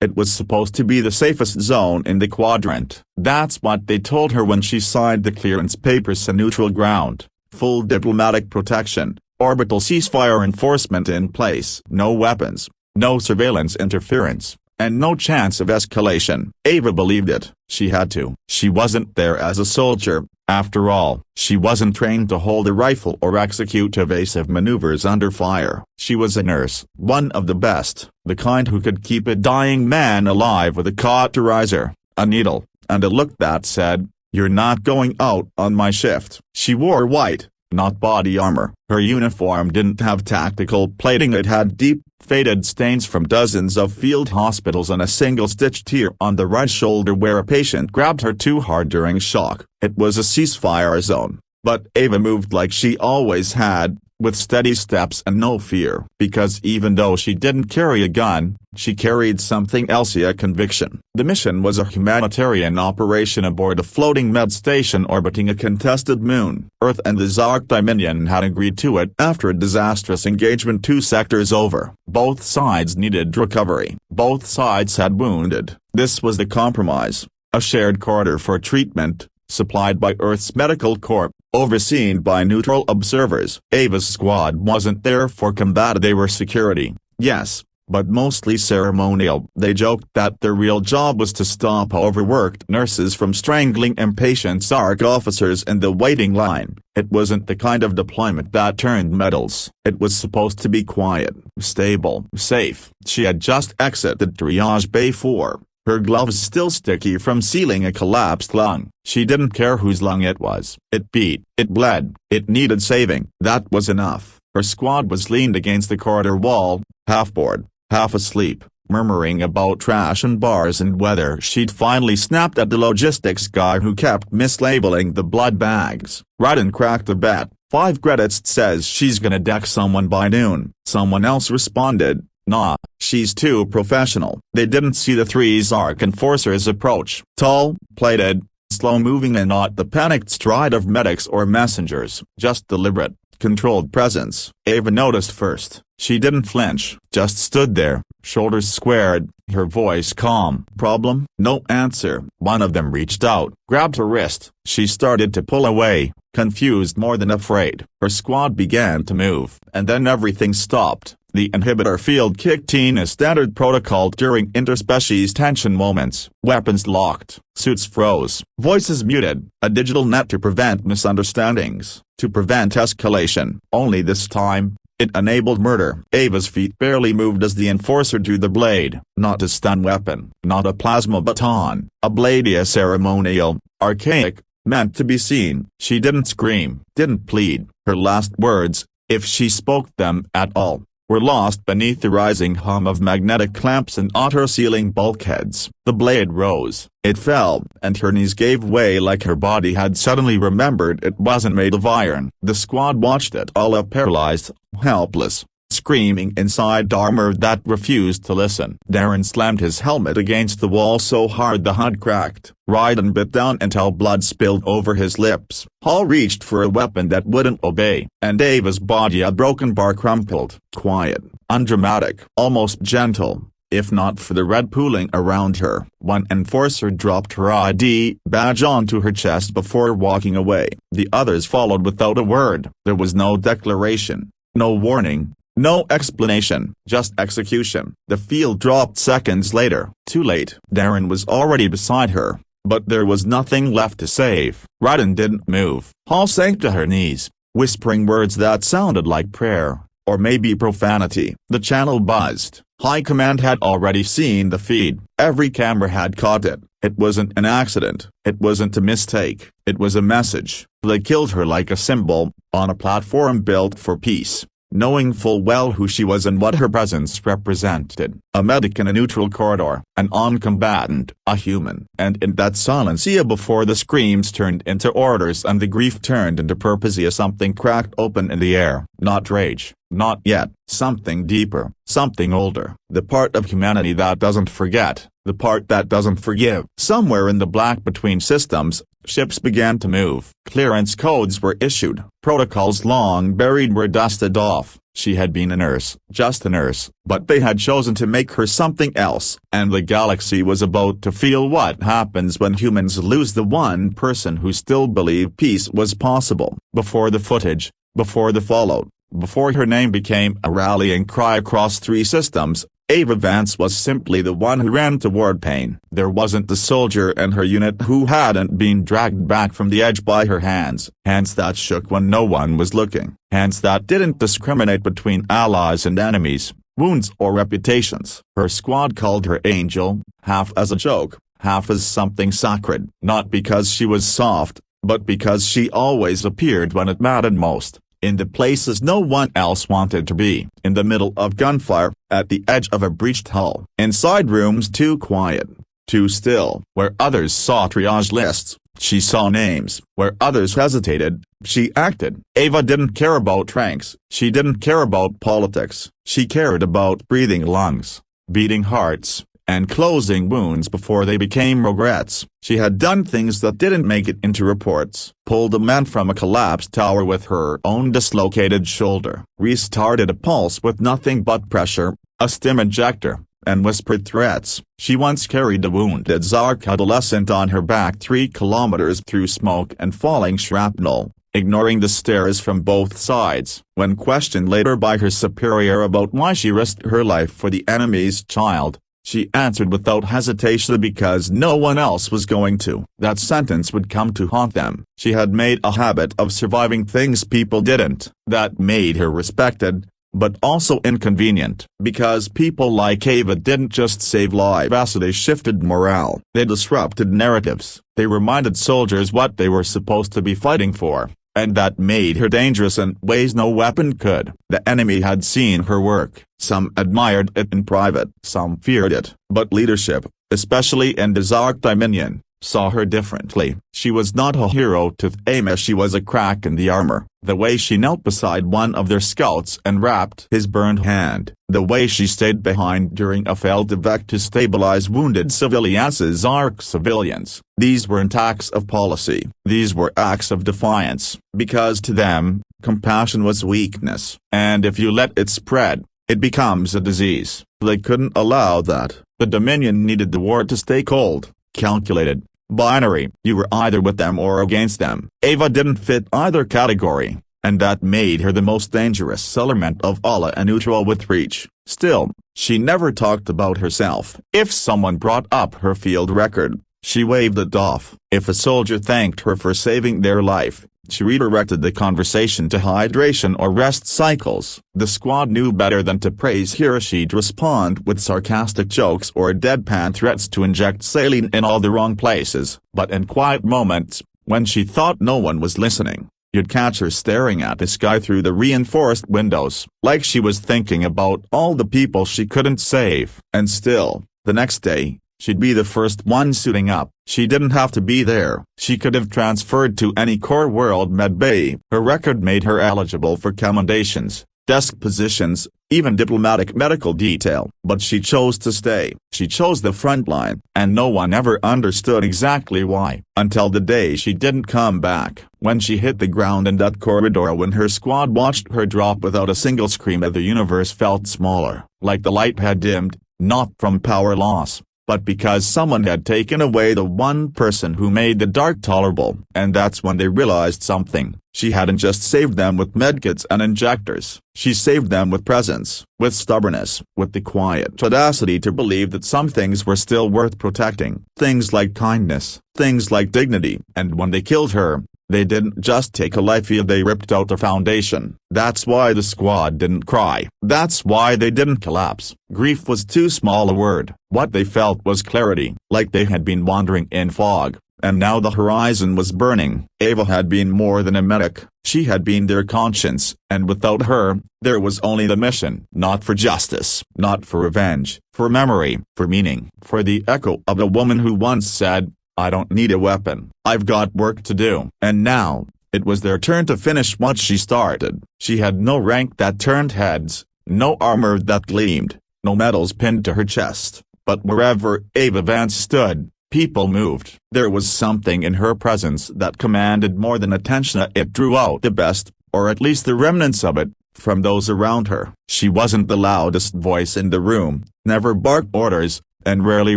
It was supposed to be the safest zone in the quadrant. That's what they told her when she signed the clearance papers. A neutral ground, full diplomatic protection, orbital ceasefire enforcement in place. No weapons, no surveillance interference, and no chance of escalation. Ava believed it. She had to. She wasn't there as a soldier. After all, she wasn't trained to hold a rifle or execute evasive maneuvers under fire. She was a nurse, one of the best, the kind who could keep a dying man alive with a cauterizer, a needle, and a look that said, "You're not going out on my shift." She wore white, not body armor. Her uniform didn't have tactical plating. It had deep, faded stains from dozens of field hospitals and a single-stitched tear on the right shoulder where a patient grabbed her too hard during shock. It was a ceasefire zone, but Ava moved like she always had, with steady steps and no fear. Because even though she didn't carry a gun, she carried something else: a conviction. The mission was a humanitarian operation aboard a floating med station orbiting a contested moon. Earth and the Zark Dominion had agreed to it after a disastrous engagement 2 sectors over. Both sides needed recovery. Both sides had wounded. This was the compromise: a shared corridor for treatment, supplied by Earth's Medical Corps, overseen by neutral observers. Ava's squad wasn't there for combat. They were security, yes, but mostly ceremonial. They joked that their real job was to stop overworked nurses from strangling impatient Zark officers in the waiting line. It wasn't the kind of deployment that turned medals. It was supposed to be quiet, stable, safe. She had just exited triage bay 4. Her gloves still sticky from sealing a collapsed lung. She didn't care whose lung it was. It beat, it bled, it needed saving. That was enough. Her squad was leaned against the corridor wall, half bored, half asleep, murmuring about trash and bars and whether she'd finally snapped at the logistics guy who kept mislabeling the blood bags. Radin cracked a bet. 5 credits says she's gonna deck someone by noon. Someone else responded, "Nah, she's too professional." They didn't see the 3 Zark enforcers approach. Tall, plated, slow-moving, and not the panicked stride of medics or messengers. Just deliberate, controlled presence. Ava noticed first. She didn't flinch, just stood there, shoulders squared, her voice calm. "Problem?" No answer. One of them reached out, grabbed her wrist. She started to pull away, confused more than afraid. Her squad began to move, and then everything stopped. The inhibitor field kicked in as standard protocol during interspecies tension moments. Weapons locked, suits froze, voices muted, a digital net to prevent misunderstandings, to prevent escalation. Only this time, it enabled murder. Ava's feet barely moved as the enforcer drew the blade. Not a stun weapon, not a plasma baton, a blade, a ceremonial, archaic, meant to be seen. She didn't scream, didn't plead. Her last words, if she spoke them at all, were lost beneath the rising hum of magnetic clamps and auto-sealing bulkheads. The blade rose, it fell, and her knees gave way like her body had suddenly remembered it wasn't made of iron. The squad watched it all up, paralyzed, helpless, screaming inside armor that refused to listen. Darren slammed his helmet against the wall so hard the HUD cracked. Raiden bit down until blood spilled over his lips. Hall reached for a weapon that wouldn't obey, and Ava's body, a broken bar, crumpled. Quiet, undramatic, almost gentle, if not for the red pooling around her. One enforcer dropped her ID badge onto her chest before walking away. The others followed without a word. There was no declaration, no warning, no explanation, just execution. The field dropped seconds later. Too late. Darren was already beside her, but there was nothing left to save. Raiden didn't move. Hall sank to her knees, whispering words that sounded like prayer, or maybe profanity. The channel buzzed. High Command had already seen the feed. Every camera had caught it. It wasn't an accident. It wasn't a mistake. It was a message. They killed her like a symbol, on a platform built for peace, knowing full well who she was and what her presence represented. A medic in a neutral corridor, an on-combatant, a human. And in that silence, before the screams turned into orders and the grief turned into purpose, something cracked open in the air. Not rage, not yet. Something deeper, something older. The part of humanity that doesn't forget, the part that doesn't forgive. Somewhere in the black between systems, ships began to move. Clearance codes were issued. Protocols long buried were dusted off. She had been a nurse, just a nurse, but they had chosen to make her something else, and the galaxy was about to feel what happens when humans lose the one person who still believed peace was possible. Before the footage, before the fallout, before her name became a rallying cry across 3 systems, Ava Vance was simply the one who ran toward pain. There wasn't the soldier in her unit who hadn't been dragged back from the edge by her hands that shook when no one was looking, hands that didn't discriminate between allies and enemies, wounds or reputations. Her squad called her Angel, half as a joke, half as something sacred, not because she was soft, but because she always appeared when it mattered most. In the places no one else wanted to be, in the middle of gunfire, at the edge of a breached hull, inside rooms too quiet, too still, where others saw triage lists, she saw names, where others hesitated, she acted. Ava didn't care about ranks, she didn't care about politics, she cared about breathing lungs, beating hearts, and closing wounds before they became regrets. She had done things that didn't make it into reports, pulled a man from a collapsed tower with her own dislocated shoulder, restarted a pulse with nothing but pressure, a stim injector, and whispered threats. She once carried a wounded Zark adolescent on her back 3 kilometers through smoke and falling shrapnel, ignoring the stares from both sides. When questioned later by her superior about why she risked her life for the enemy's child, she answered without hesitation because no one else was going to. That sentence would come to haunt them. She had made a habit of surviving things people didn't. That made her respected, but also inconvenient. Because people like Ava didn't just save lives, they shifted morale. They disrupted narratives. They reminded soldiers what they were supposed to be fighting for. And that made her dangerous in ways no weapon could. The enemy had seen her work. Some admired it in private, some feared it, but leadership, especially in the Zark Dominion, saw her differently. She was not a hero to Ava, she was a crack in the armor. The way she knelt beside one of their scouts and wrapped his burned hand, the way she stayed behind during a failed evac to stabilize wounded civilians, Zark civilians. These weren't acts of policy, these were acts of defiance, because to them, compassion was weakness, and if you let it spread, it becomes a disease. They couldn't allow that. The Dominion needed the war to stay cold, calculated, binary. You were either with them or against them. Ava didn't fit either category, and that made her the most dangerous element of all, a neutral with reach. Still, she never talked about herself. If someone brought up her field record, she waved it off. If a soldier thanked her for saving their life, she redirected the conversation to hydration or rest cycles. The squad knew better than to praise her. She'd respond with sarcastic jokes or deadpan threats to inject saline in all the wrong places. But in quiet moments, when she thought no one was listening, you'd catch her staring at the sky through the reinforced windows, like she was thinking about all the people she couldn't save. And still, the next day, she'd be the first one suiting up. She didn't have to be there. She could have transferred to any core world med bay. Her record made her eligible for commendations, desk positions, even diplomatic medical detail. But she chose to stay. She chose the front line, and no one ever understood exactly why. Until the day she didn't come back. When she hit the ground in that corridor, when her squad watched her drop without a single scream, the universe felt smaller, like the light had dimmed, not from power loss, but because someone had taken away the one person who made the dark tolerable. And that's when they realized something. She hadn't just saved them with medkits and injectors. She saved them with presence, with stubbornness, with the quiet audacity to believe that some things were still worth protecting. Things like kindness, things like dignity. And when they killed her, they didn't just take a life, they ripped out the foundation. That's why the squad didn't cry. That's why they didn't collapse. Grief was too small a word. What they felt was clarity, like they had been wandering in fog, and now the horizon was burning. Ava had been more than a medic. She had been their conscience, and without her, there was only the mission. Not for justice, not for revenge, for memory, for meaning, for the echo of a woman who once said, "I don't need a weapon, I've got work to do." And now, it was their turn to finish what she started. She had no rank that turned heads, no armor that gleamed, no medals pinned to her chest, but wherever Ava Vance stood, people moved. There was something in her presence that commanded more than attention. It drew out the best, or at least the remnants of it, from those around her. She wasn't the loudest voice in the room, never barked orders, and rarely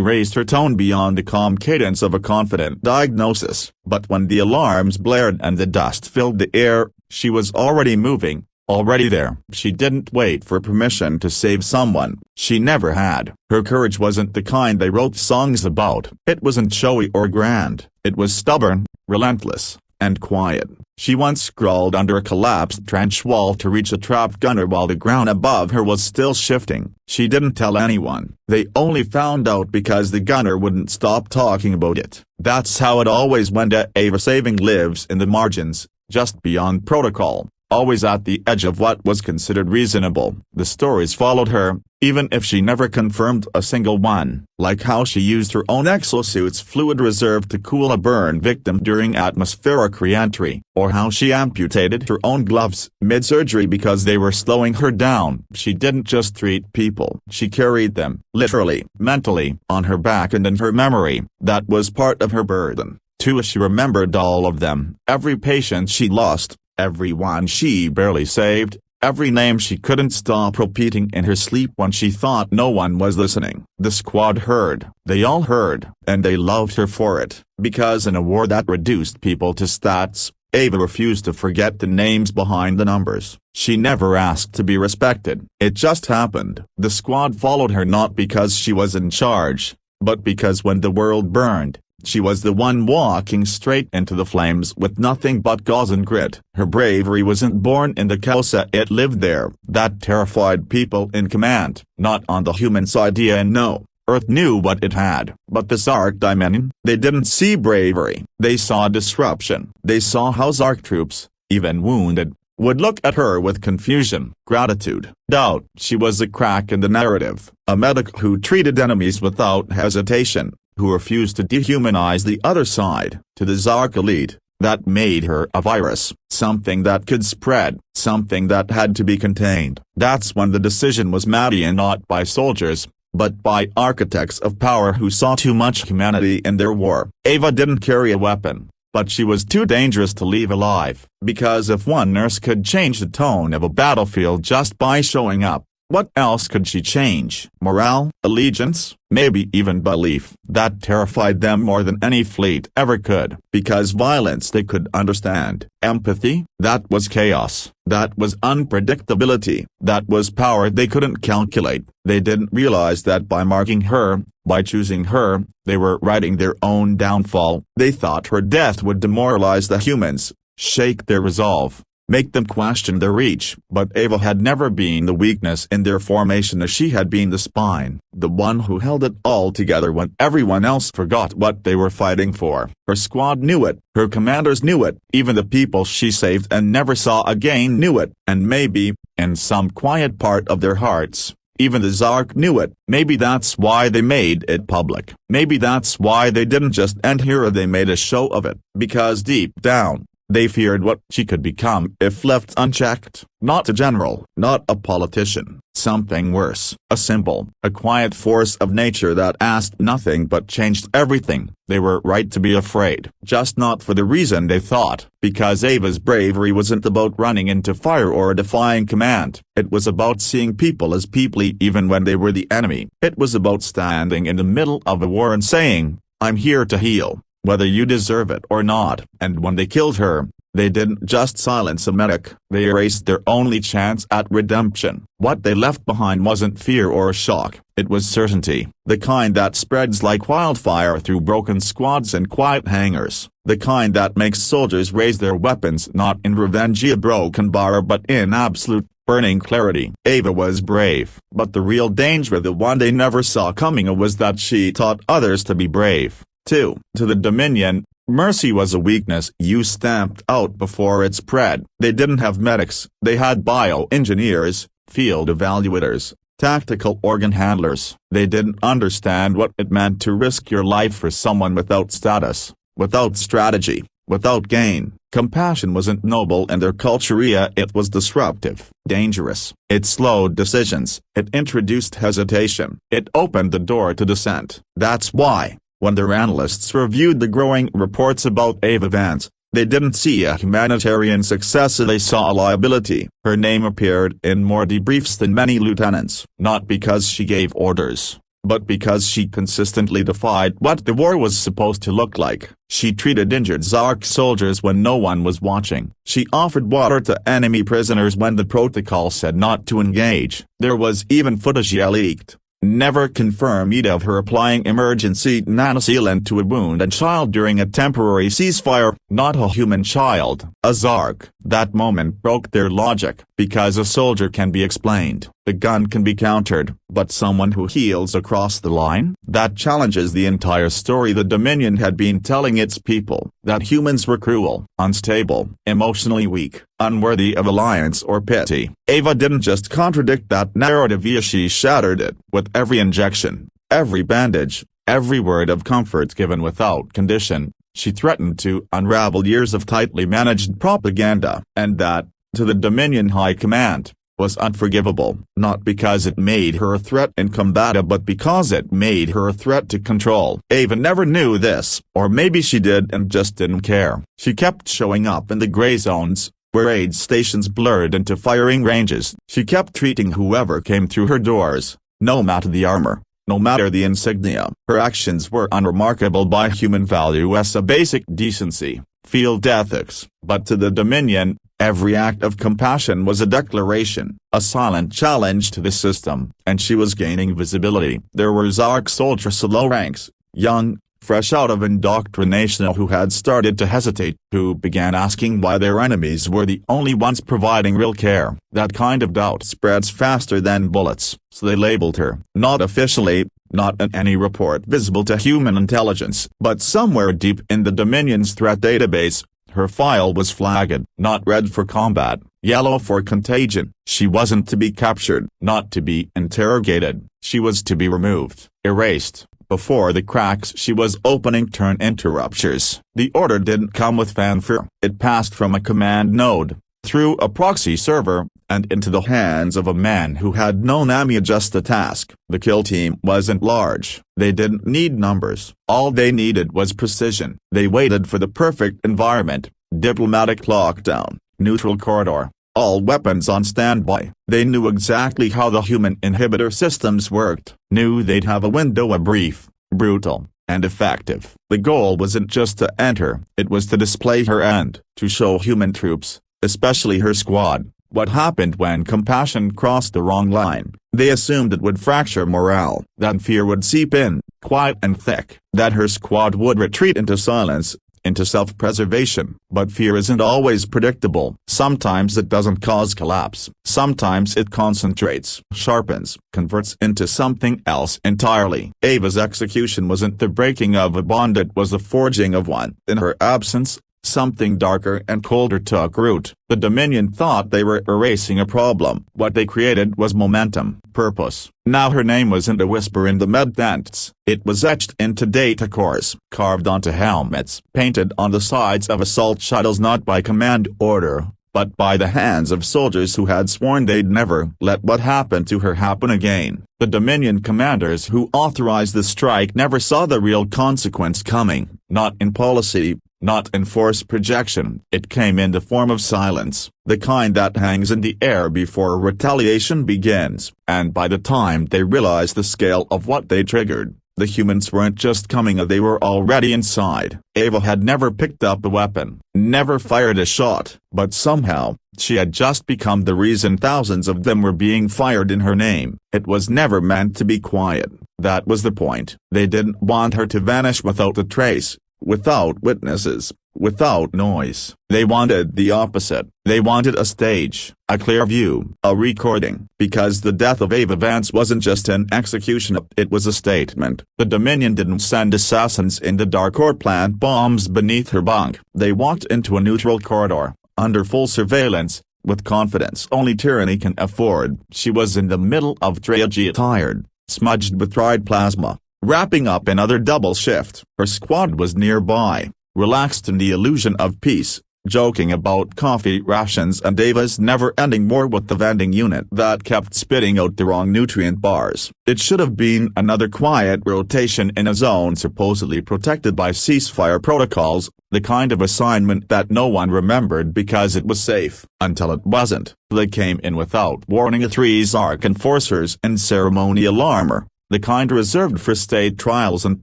raised her tone beyond the calm cadence of a confident diagnosis. But when the alarms blared and the dust filled the air, she was already moving, already there. She didn't wait for permission to save someone. She never had. Her courage wasn't the kind they wrote songs about. It wasn't showy or grand. It was stubborn, relentless, and quiet. She once crawled under a collapsed trench wall to reach a trapped gunner while the ground above her was still shifting. She didn't tell anyone. They only found out because the gunner wouldn't stop talking about it. That's how it always went. Ava Saving lives in the margins, just beyond protocol, always at the edge of what was considered reasonable. The stories followed her, even if she never confirmed a single one, like how she used her own exosuit's fluid reserve to cool a burn victim during atmospheric re-entry, or how she amputated her own gloves mid-surgery because they were slowing her down. She didn't just treat people, she carried them, literally, mentally, on her back and in her memory. That was part of her burden, too. She remembered all of them, every patient she lost, everyone she barely saved, every name she couldn't stop repeating in her sleep when she thought no one was listening. The squad heard, they all heard, and they loved her for it, because in a war that reduced people to stats, Ava refused to forget the names behind the numbers. She never asked to be respected. It just happened. The squad followed her not because she was in charge, but because when the world burned, she was the one walking straight into the flames with nothing but gauze and grit. Her bravery wasn't born in the chaos, it lived there. That terrified people in command, not on the human side. And no, Earth knew what it had. But the Zark Dimension, they didn't see bravery. They saw disruption. They saw how Zark troops, even wounded, would look at her with confusion, gratitude, doubt. She was a crack in the narrative, a medic who treated enemies without hesitation, who refused to dehumanize the other side. To the Zark elite, that made her a virus, something that could spread, something that had to be contained. That's when the decision was made, and not by soldiers, but by architects of power who saw too much humanity in their war. Ava didn't carry a weapon, but she was too dangerous to leave alive, because if one nurse could change the tone of a battlefield just by showing up, what else could she change? Morale, allegiance, maybe even belief. That terrified them more than any fleet ever could. Because violence they could understand. Empathy, that was chaos. That was unpredictability. That was power they couldn't calculate. They didn't realize that by marking her, by choosing her, they were writing their own downfall. They thought her death would demoralize the humans, shake their resolve, make them question their reach. But Ava had never been the weakness in their formation, as she had been the spine, the one who held it all together when everyone else forgot what they were fighting for. Her squad knew it, her commanders knew it, even the people she saved and never saw again knew it, and maybe, in some quiet part of their hearts, even the Zark knew it. Maybe that's why they made it public. Maybe that's why they didn't just end here, they made a show of it, because deep down, they feared what she could become if left unchecked. Not a general, not a politician, something worse. A symbol, a quiet force of nature that asked nothing but changed everything. They were right to be afraid, just not for the reason they thought. Because Ava's bravery wasn't about running into fire or defying command. It was about seeing people as people even when they were the enemy. It was about standing in the middle of a war and saying, "I'm here to heal, whether you deserve it or not." And when they killed her, they didn't just silence a medic, they erased their only chance at redemption. What they left behind wasn't fear or shock, it was certainty. The kind that spreads like wildfire through broken squads and quiet hangars. The kind that makes soldiers raise their weapons not in revenge a broken bar but in absolute, burning clarity. Ava was brave, but the real danger, the one they never saw coming, was that she taught others to be brave, too. To the Dominion, mercy was a weakness you stamped out before it spread. They didn't have medics, they had bioengineers, field evaluators, tactical organ handlers. They didn't understand what it meant to risk your life for someone without status, without strategy, without gain. Compassion wasn't noble in their culture, it was disruptive, dangerous. It slowed decisions, it introduced hesitation, it opened the door to dissent. That's why, when their analysts reviewed the growing reports about Ava Vance, They didn't see a humanitarian success, they saw a liability. Her name appeared in more debriefs than many lieutenants, not because she gave orders, but because she consistently defied what the war was supposed to look like. She treated injured Zark soldiers when no one was watching. She offered water to enemy prisoners when the protocol said not to engage. There was even footage leaked, never confirmed, of her applying emergency nanosealant to a wounded child during a temporary ceasefire. Not a human child, a Zark. That moment broke their logic, because a soldier can be explained, the gun can be countered, but someone who heals across the line? That challenges the entire story the Dominion had been telling its people, that humans were cruel, unstable, emotionally weak, unworthy of alliance or pity. Ava didn't just contradict that narrative, she shattered it. With every injection, every bandage, every word of comfort given without condition, she threatened to unravel years of tightly managed propaganda. And that, to the Dominion High Command, was unforgivable. Not because it made her a threat in combat, but because it made her a threat to control. Ava never knew this, or maybe she did and just didn't care. She kept showing up in the gray zones, where aid stations blurred into firing ranges. She kept treating whoever came through her doors, no matter the armor, no matter the insignia. Her actions were unremarkable by human value as a basic decency, field ethics. But to the Dominion, every act of compassion was a declaration, a silent challenge to the system, and she was gaining visibility. There were Zark soldiers below ranks, young, fresh out of indoctrination, who had started to hesitate, who began asking why their enemies were the only ones providing real care. That kind of doubt spreads faster than bullets, so they labeled her, not officially, not in any report visible to human intelligence, but somewhere deep in the Dominion's threat database, her file was flagged, not red for combat, yellow for contagion. She wasn't to be captured, not to be interrogated, she was to be removed, erased, before the cracks she was opening turned into ruptures. The order didn't come with fanfare. It passed from a command node, through a proxy server, and into the hands of a man who had known Amy just a task. The kill team wasn't large. They didn't need numbers. All they needed was precision. They waited for the perfect environment, diplomatic lockdown, neutral corridor, all weapons on standby. They knew exactly how the human inhibitor systems worked, knew they'd have a window, a brief, brutal, and effective. The goal wasn't just to enter, it was to display her and to show human troops, especially her squad, what happened when compassion crossed the wrong line. They assumed it would fracture morale, that fear would seep in, quiet and thick, that her squad would retreat into silence, into self-preservation. But fear isn't always predictable. Sometimes it doesn't cause collapse. Sometimes it concentrates, sharpens, converts into something else entirely. Ava's execution wasn't the breaking of a bond, it was the forging of one. In her absence, something darker and colder took root. The Dominion thought they were erasing a problem. What they created was momentum, purpose. Now her name wasn't a whisper in the med-tents. It was etched into data cores, carved onto helmets, painted on the sides of assault shuttles, not by command order, but by the hands of soldiers who had sworn they'd never let what happened to her happen again. The Dominion commanders who authorized the strike never saw the real consequence coming, not in policy, not in force projection. It came in the form of silence, the kind that hangs in the air before retaliation begins. And by the time they realized the scale of what they triggered, the humans weren't just coming, they were already inside. Ava had never picked up a weapon, never fired a shot, but somehow, she had just become the reason thousands of them were being fired in her name. It was never meant to be quiet. That was the point. They didn't want her to vanish without a trace, without witnesses, without noise. They wanted the opposite. They wanted a stage, a clear view, a recording. Because the death of Ava Vance wasn't just an execution, it was a statement. The Dominion didn't send assassins in the dark or plant bombs beneath her bunk. They walked into a neutral corridor, under full surveillance, with confidence only tyranny can afford. She was in the middle of triage, tired, smudged with dried plasma, wrapping up another double shift. Her squad was nearby, relaxed in the illusion of peace, joking about coffee rations and Ava's never-ending war with the vending unit that kept spitting out the wrong nutrient bars. It should have been another quiet rotation in a zone supposedly protected by ceasefire protocols, the kind of assignment that no one remembered because it was safe, until it wasn't. They came in without warning, 3 Zark enforcers in ceremonial armor, the kind reserved for state trials and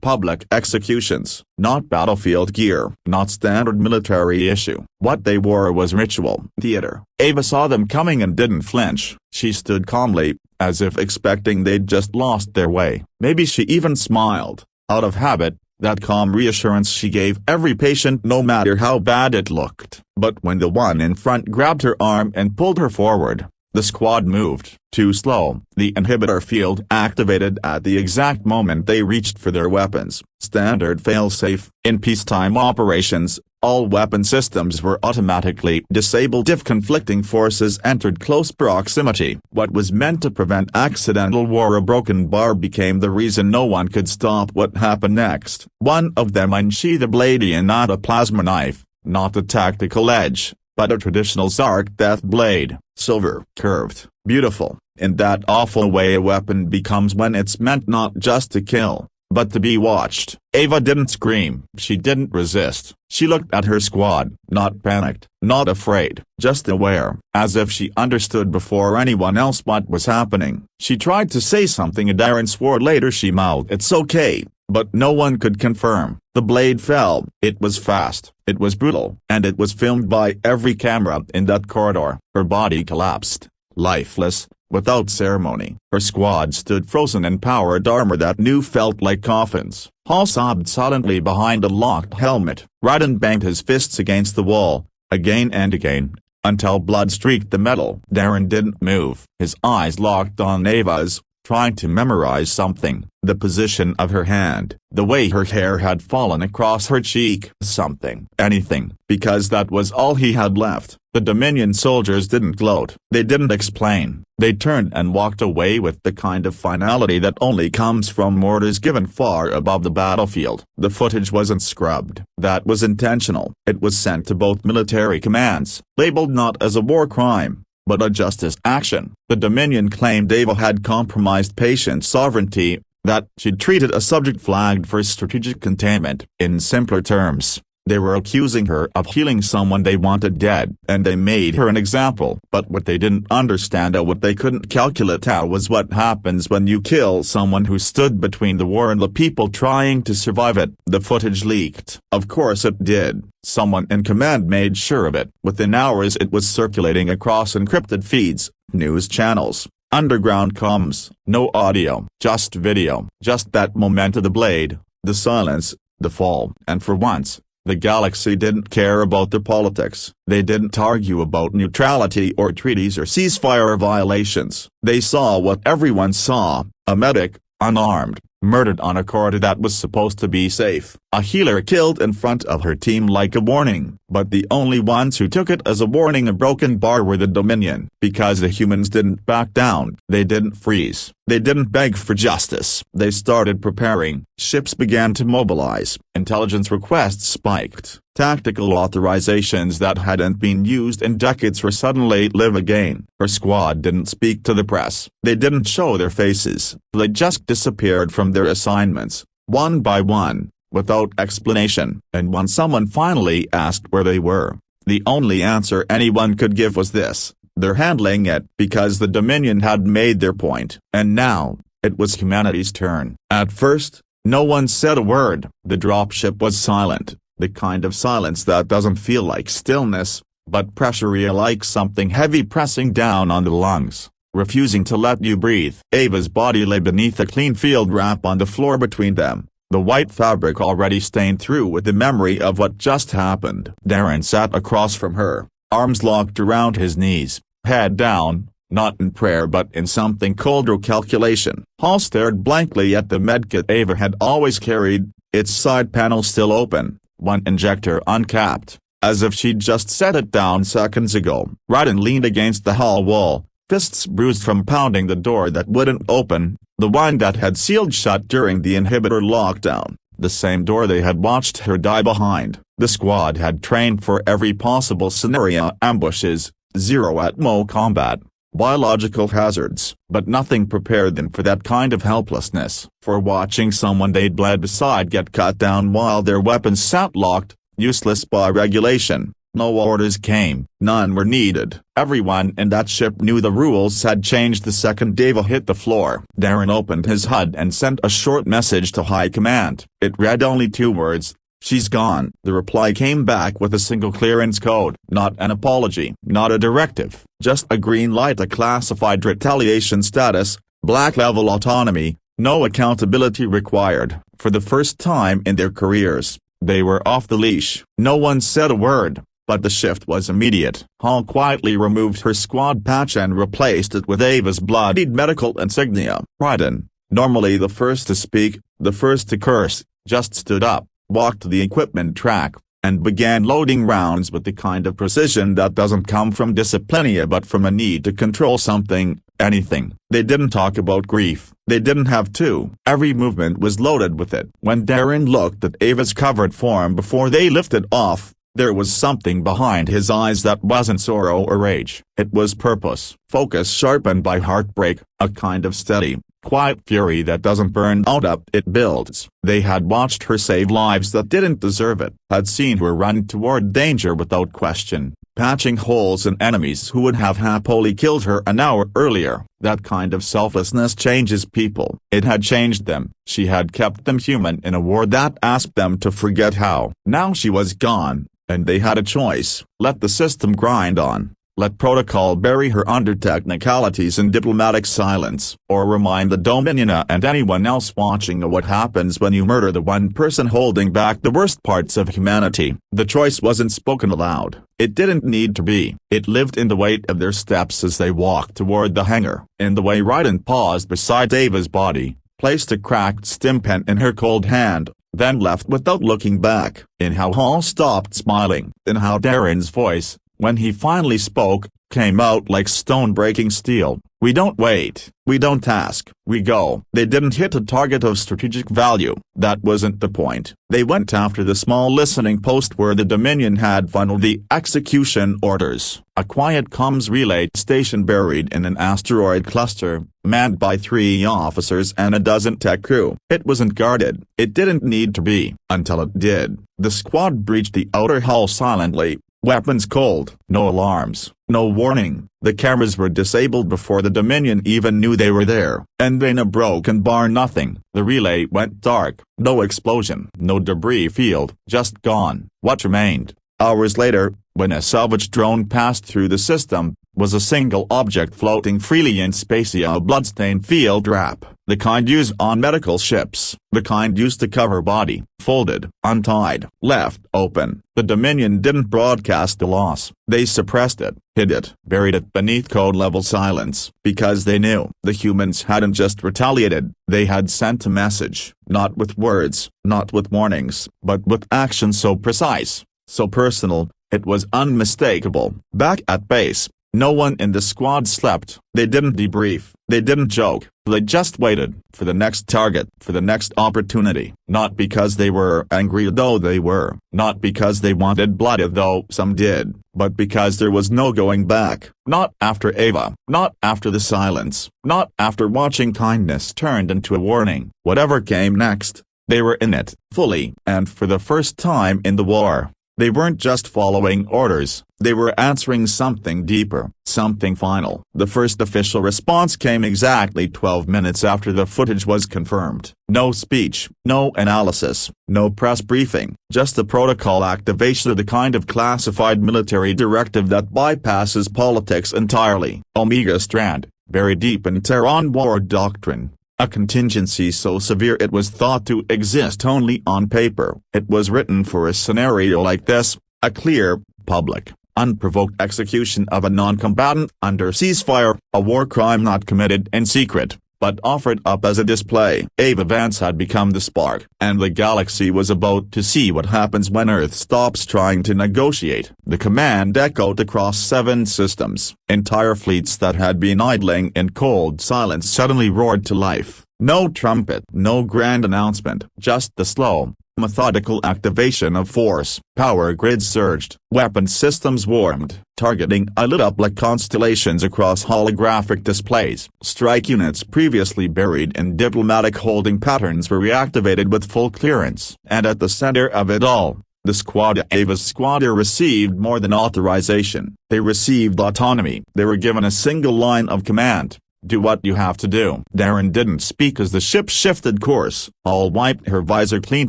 public executions, not battlefield gear, not standard military issue. What they wore was ritual theater. Ava saw them coming and didn't flinch. She stood calmly, as if expecting they'd just lost their way. Maybe she even smiled, out of habit, that calm reassurance she gave every patient no matter how bad it looked. But when the one in front grabbed her arm and pulled her forward, the squad moved. Too slow. The inhibitor field activated at the exact moment they reached for their weapons. Standard failsafe. In peacetime operations, all weapon systems were automatically disabled if conflicting forces entered close proximity. What was meant to prevent accidental war, a broken bar, became the reason no one could stop what happened next. One of them unsheathed a blade, and not a plasma knife, not a tactical edge, but a traditional Zark death blade, silver, curved, beautiful, in that awful way a weapon becomes when it's meant not just to kill, but to be watched. Ava didn't scream. She didn't resist. She looked at her squad, not panicked, not afraid, just aware, as if she understood before anyone else what was happening. She tried to say something, and Darren swore later she mouthed, "It's okay," but no one could confirm. The blade fell. It was fast, it was brutal, and it was filmed by every camera in that corridor. Her body collapsed, lifeless, without ceremony. Her squad stood frozen in powered armor that knew felt like coffins. Hall sobbed silently behind a locked helmet. Raiden banged his fists against the wall, again and again, until blood streaked the metal. Darren didn't move. His eyes locked on Ava's, trying to memorize something, the position of her hand, the way her hair had fallen across her cheek, something, anything, because that was all he had left. The Dominion soldiers didn't gloat. They didn't explain. They turned and walked away with the kind of finality that only comes from orders given far above the battlefield. The footage wasn't scrubbed. That was intentional. It was sent to both military commands, labeled not as a war crime, but a justice action. The Dominion claimed Ava had compromised patient sovereignty, that she'd treated a subject flagged for strategic containment. In simpler terms, they were accusing her of healing someone they wanted dead, and they made her an example. But what they didn't understand, or what they couldn't calculate out, was what happens when you kill someone who stood between the war and the people trying to survive it. The footage leaked. Of course it did. Someone in command made sure of it. Within hours it was circulating across encrypted feeds, news channels, underground comms. No audio, just video. Just that moment of the blade, the silence, the fall. And for once, the galaxy didn't care about their politics. They didn't argue about neutrality or treaties or ceasefire violations. They saw what everyone saw: a medic, unarmed, murdered on a corridor that was supposed to be safe. A healer killed in front of her team like a warning. But the only ones who took it as a warning, a broken bar, were the Dominion. Because the humans didn't back down. They didn't freeze. They didn't beg for justice. They started preparing. Ships began to mobilize. Intelligence requests spiked. Tactical authorizations that hadn't been used in decades were suddenly live again. Her squad didn't speak to the press. They didn't show their faces. They just disappeared from their assignments, one by one, without explanation. And when someone finally asked where they were, the only answer anyone could give was this: they're handling it. Because the Dominion had made their point. And now, it was humanity's turn. At first, no one said a word. The dropship was silent. The kind of silence that doesn't feel like stillness, but pressure, like something heavy pressing down on the lungs, refusing to let you breathe. Ava's body lay beneath a clean field wrap on the floor between them, the white fabric already stained through with the memory of what just happened. Darren sat across from her, arms locked around his knees, head down, not in prayer but in something colder calculation. Hall stared blankly at the medkit Ava had always carried, its side panel still open, one injector uncapped, as if she'd just set it down seconds ago. Raiden leaned against the hall wall, fists bruised from pounding the door that wouldn't open, the one that had sealed shut during the inhibitor lockdown. the same door they had watched her die behind. The squad had trained for every possible scenario: ambushes, zero-atmo combat, biological hazards, but nothing prepared them for that kind of helplessness. For watching someone they'd bled beside get cut down while their weapons sat locked, useless by regulation. No orders came, none were needed. Everyone in that ship knew the rules had changed the second Ava hit the floor. Darren opened his HUD and sent a short message to High Command. It read only 2 words: "She's gone." The reply came back with a single clearance code. Not an apology, not a directive, just a green light, a classified retaliation status, black level autonomy, no accountability required. For the first time in their careers, they were off the leash. No one said a word, but the shift was immediate. Hall quietly removed her squad patch and replaced it with Ava's bloodied medical insignia. Ryden, normally the first to speak, the first to curse, just stood up, walked to the equipment track, and began loading rounds with the kind of precision that doesn't come from disciplinia but from a need to control something, anything. They didn't talk about grief. They didn't have to. Every movement was loaded with it. When Darren looked at Ava's covered form before they lifted off, there was something behind his eyes that wasn't sorrow or rage. It was purpose. Focus sharpened by heartbreak, a kind of steady, quiet fury that doesn't burn out, it builds. They had watched her save lives that didn't deserve it, had seen her run toward danger without question, patching holes in enemies who would have happily killed her an hour earlier. That kind of selflessness changes people. It had changed them. She had kept them human in a war that asked them to forget how. Now she was gone, and they had a choice: let the system grind on, let protocol bury her under technicalities and diplomatic silence, or remind the Dominion and anyone else watching what happens when you murder the one person holding back the worst parts of humanity. The choice wasn't spoken aloud. It didn't need to be. It lived in the weight of their steps as they walked toward the hangar, in the way Ryden paused beside Ava's body, placed a cracked stim pen in her cold hand, then left without looking back. In how Hall stopped smiling, in how Darren's voice, when he finally spoke, came out like stone-breaking steel. "We don't wait. We don't ask. We go." They didn't hit a target of strategic value. That wasn't the point. They went after the small listening post where the Dominion had funneled the execution orders. A quiet comms relay station buried in an asteroid cluster, manned by 3 officers and a dozen tech crew. It wasn't guarded. It didn't need to be. Until it did. The squad breached the outer hull silently, weapons cold. No alarms, no warning. The cameras were disabled before the Dominion even knew they were there. And then a broken bar, nothing. The relay went dark. No explosion, no debris field, just gone. What remained, hours later, when a salvage drone passed through the system, was a single object floating freely in space, a bloodstained field wrap, the kind used on medical ships, the kind used to cover body, folded, untied, left open. The Dominion didn't broadcast the loss. They suppressed it, hid it, buried it beneath code-level silence, because they knew the humans hadn't just retaliated, they had sent a message, not with words, not with warnings, but with action so precise, so personal, it was unmistakable. Back at base, no one in the squad slept. They didn't debrief, they didn't joke, they just waited, for the next target, for the next opportunity. Not because they were angry, though they were, not because they wanted blood, though some did, but because there was no going back. Not after Ava, not after the silence, not after watching kindness turned into a warning. Whatever came next, they were in it, fully, and for the first time in the war. They weren't just following orders, they were answering something deeper, something final. The first official response came exactly 12 minutes after the footage was confirmed. No speech, no analysis, no press briefing, just a protocol activation of the kind of classified military directive that bypasses politics entirely. Omega Strand, buried deep in Terran war doctrine. A contingency so severe it was thought to exist only on paper. It was written for a scenario like this, a clear, public, unprovoked execution of a non-combatant under ceasefire, a war crime not committed in secret, but offered up as a display. Ava Vance had become the spark, and the galaxy was about to see what happens when Earth stops trying to negotiate. The command echoed across 7 systems. Entire fleets that had been idling in cold silence suddenly roared to life. No trumpet, no grand announcement, just the slow, methodical activation of force. Power grids surged, weapon systems warmed, targeting lit up like constellations across holographic displays. Strike units previously buried in diplomatic holding patterns were reactivated with full clearance. And at the center of it all, the squad, Ava's squad, received more than authorization. They received autonomy. They were given a single line of command. Do what you have to do. Darren didn't speak as the ship shifted course. Al wiped her visor clean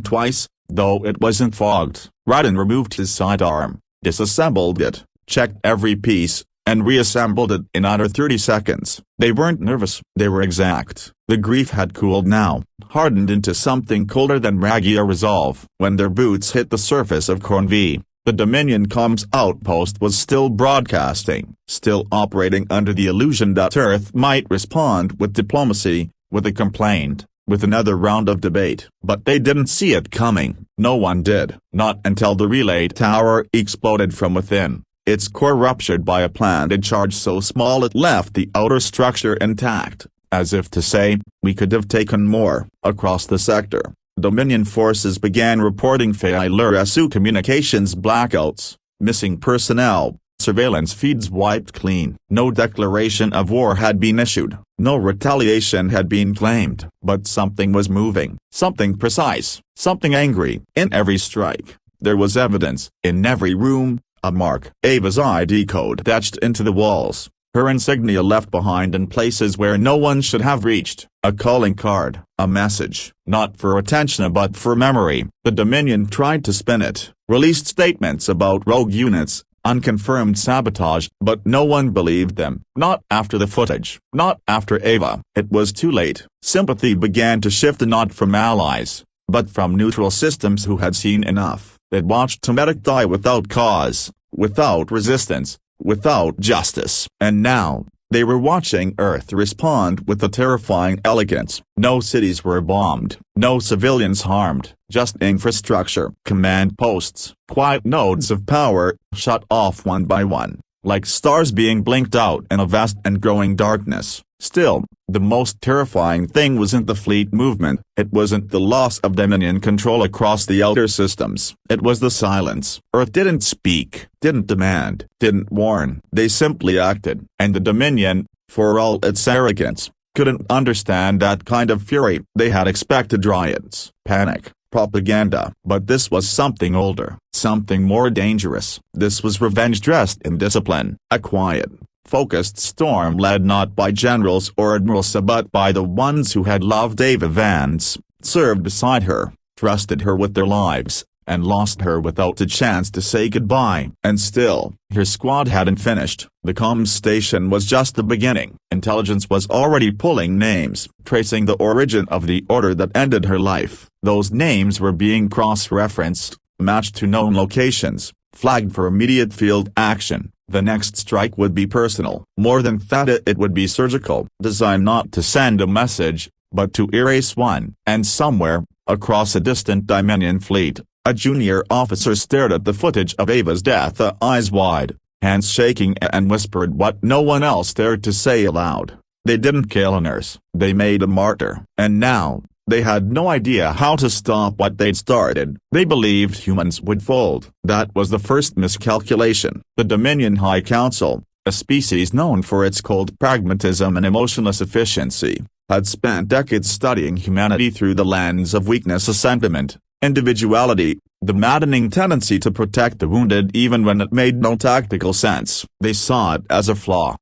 twice, though it wasn't fogged. Radin removed his sidearm, disassembled it, checked every piece, and reassembled it in under 30 seconds. They weren't nervous, they were exact. The grief had cooled now, hardened into something colder than Ragia resolve. When their boots hit the surface of Cornv, the Dominion comms outpost was still broadcasting, still operating under the illusion that Earth might respond with diplomacy, with a complaint, with another round of debate. But they didn't see it coming. No one did. Not until the relay tower exploded from within, its core ruptured by a planted charge so small it left the outer structure intact, as if to say, we could have taken more. Across the sector, Dominion forces began reporting Failurasu communications blackouts, missing personnel, surveillance feeds wiped clean. No declaration of war had been issued, no retaliation had been claimed. But something was moving, something precise, something angry. In every strike, there was evidence. In every room, a mark. Ava's ID code etched into the walls, her insignia left behind in places where no one should have reached. A calling card, a message, not for attention but for memory. The Dominion tried to spin it, released statements about rogue units, unconfirmed sabotage, but no one believed them. Not after the footage, not after Ava. It was too late. Sympathy began to shift, not from allies, but from neutral systems who had seen enough. They'd watched Temedic die without cause, without resistance, without justice. And now, they were watching Earth respond with a terrifying elegance. No cities were bombed, no civilians harmed, just infrastructure. Command posts, quiet nodes of power, shut off one by one, like stars being blinked out in a vast and growing darkness. Still, the most terrifying thing wasn't the fleet movement, it wasn't the loss of Dominion control across the outer systems, it was the silence. Earth didn't speak, didn't demand, didn't warn, they simply acted. And the Dominion, for all its arrogance, couldn't understand that kind of fury. They had expected riots, panic, propaganda. But this was something older, something more dangerous. This was revenge dressed in discipline, a quiet, focused storm led not by generals or admirals but by the ones who had loved Ava Vance, served beside her, trusted her with their lives, and lost her without a chance to say goodbye. And still, her squad hadn't finished. The comms station was just the beginning. Intelligence was already pulling names, tracing the origin of the order that ended her life. Those names were being cross-referenced, matched to known locations, flagged for immediate field action. The next strike would be personal. More than that, it would be surgical, designed not to send a message, but to erase one. And somewhere, across a distant Dominion fleet, a junior officer stared at the footage of Ava's death, eyes wide, hands shaking, and whispered what no one else dared to say aloud. They didn't kill a nurse, they made a martyr. And now, they had no idea how to stop what they'd started. They believed humans would fold. That was the first miscalculation. The Dominion High Council, a species known for its cold pragmatism and emotionless efficiency, had spent decades studying humanity through the lens of weakness, a sentiment, individuality, the maddening tendency to protect the wounded even when it made no tactical sense. They saw it as a flaw